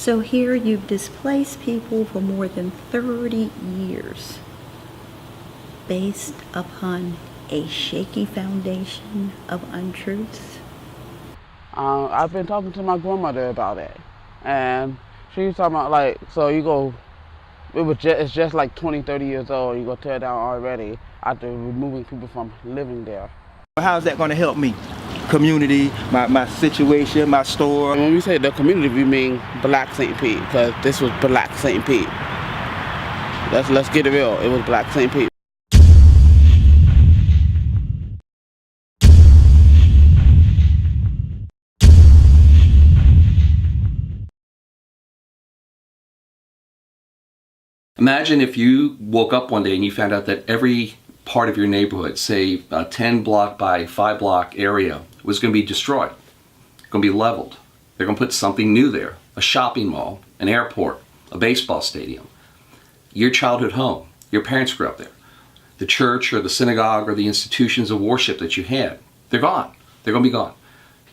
So here you've displaced people for more than 30 years based upon a shaky foundation of untruths. I've been talking to my grandmother about it, and she's talking about, like, so you go, it's just like 20, 30 years old, you go tear down already after removing people from living there. How's that going to help me? Community, my situation, my store. And when we say the community, we mean Black St. Pete, because this was Black St. Pete. Let's get it real, it was Black St. Pete. Imagine if you woke up one day and you found out that every part of your neighborhood, say a 10 block by 5 block area, was going to be destroyed, going to be leveled. They're going to put something new there, a shopping mall, an airport, a baseball stadium, your childhood home, your parents grew up there, the church or the synagogue or the institutions of worship that you had, they're gone. They're going to be gone.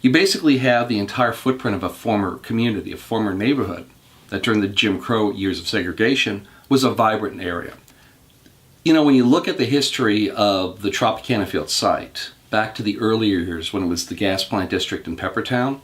You basically have the entire footprint of a former community, a former neighborhood that during the Jim Crow years of segregation was a vibrant area. You know, when you look at the history of the Tropicana Field site, back to the earlier years when it was the gas plant district in Peppertown,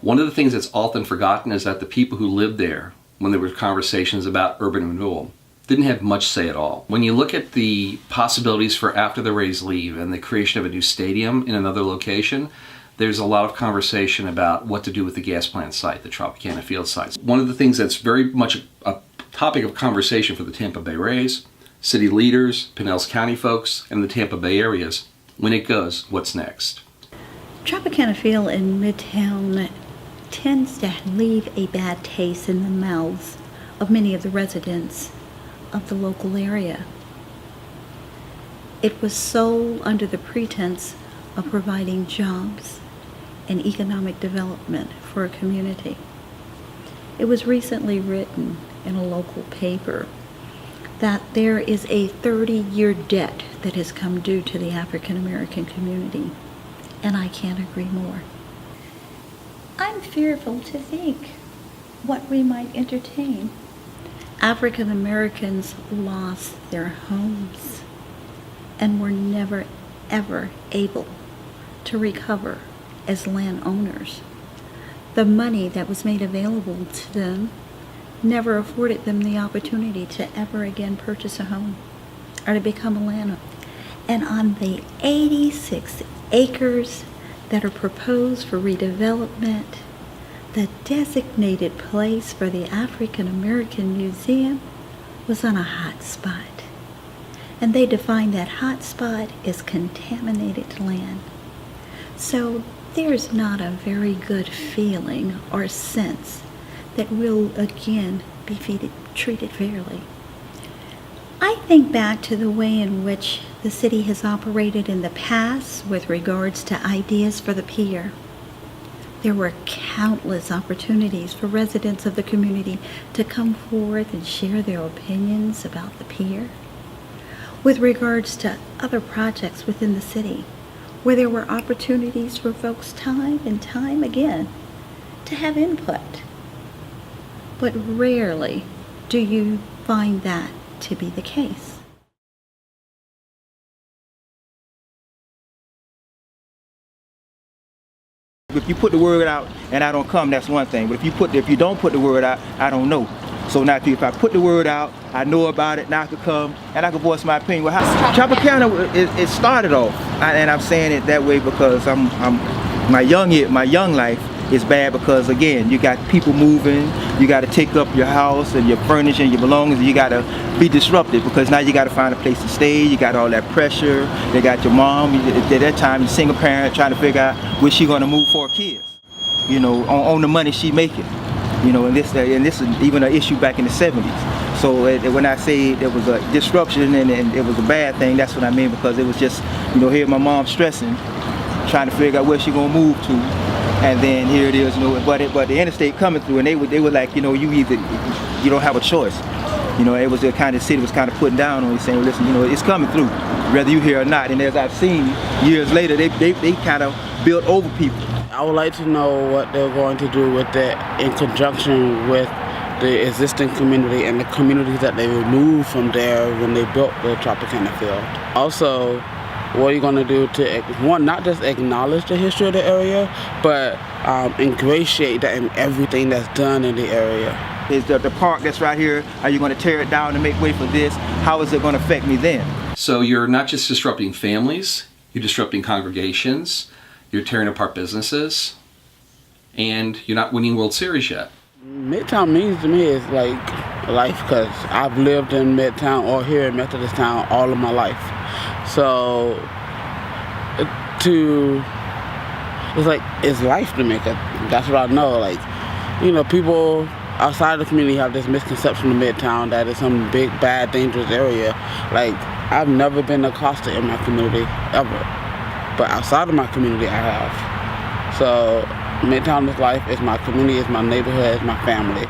one of the things that's often forgotten is that the people who lived there, when there were conversations about urban renewal, didn't have much say at all. When you look at the possibilities for after the Rays leave and the creation of a new stadium in another location, there's a lot of conversation about what to do with the gas plant site, the Tropicana Field site. One of the things that's very much a topic of conversation for the Tampa Bay Rays, city leaders, Pinellas County folks, and the Tampa Bay areas, when it goes, what's next? Tropicana Field in Midtown tends to leave a bad taste in the mouths of many of the residents of the local area. It was sold under the pretense of providing jobs and economic development for a community. It was recently written in a local paper that there is a 30-year debt that has come due to the African American community, and I can't agree more. I'm fearful to think what we might entertain. African Americans lost their homes and were never, ever able to recover as landowners. The money that was made available to them never afforded them the opportunity to ever again purchase a home or to become a landowner. And on the 86 acres that are proposed for redevelopment, the designated place for the African American Museum was on a hot spot. And they define that hot spot as contaminated land. So there's not a very good feeling or sense that we'll again be treated fairly. I think back to the way in which the city has operated in the past with regards to ideas for the pier. There were countless opportunities for residents of the community to come forth and share their opinions about the pier. With regards to other projects within the city, where there were opportunities for folks time and time again to have input. But rarely do you find that to be the case. If you put the word out and I don't come, that's one thing. But if you don't put the word out, I don't know. So now if I put the word out, I know about it, now I could come and I could voice my opinion. Well, Tropicana, it started off, and I'm saying it that way because my young life is bad because, again, you got people moving, you got to take up your house and your furniture and your belongings, and you got to be disrupted because now you got to find a place to stay, you got all that pressure, they got your mom, at that time, you're a single parent trying to figure out where she going to move for her kids, you know, on the money she making. You know, and this is even an issue back in the 70s. So when I say there was a disruption and it was a bad thing, that's what I mean, because it was just, you know, here my mom stressing, trying to figure out where she gonna move to, and then here it is, you know, but the interstate coming through, and they were like, you know, you don't have a choice. You know, it was the kind of city was kind of putting down on you, saying, listen, you know, it's coming through, whether you here or not. And as I've seen years later, they kind of built over people. I would like to know what they're going to do with it in conjunction with the existing community and the communities that they removed from there when they built the Tropicana Field. Also, what are you going to do to, one, not just acknowledge the history of the area, but ingratiate that in everything that's done in the area? Is the park that's right here, are you going to tear it down to make way for this? How is it going to affect me then? So you're not just disrupting families, you're disrupting congregations, you're tearing apart businesses, and you're not winning World Series yet. Midtown means to me is like life, because I've lived in Midtown or here in Methodist Town all of my life. So it's life to me, 'cause that's what I know. Like, you know, people outside the community have this misconception of Midtown that it's some big, bad, dangerous area. Like, I've never been accosted in my community, ever. But outside of my community, I have. So Midtown is life, it's my community, it's my neighborhood, it's my family.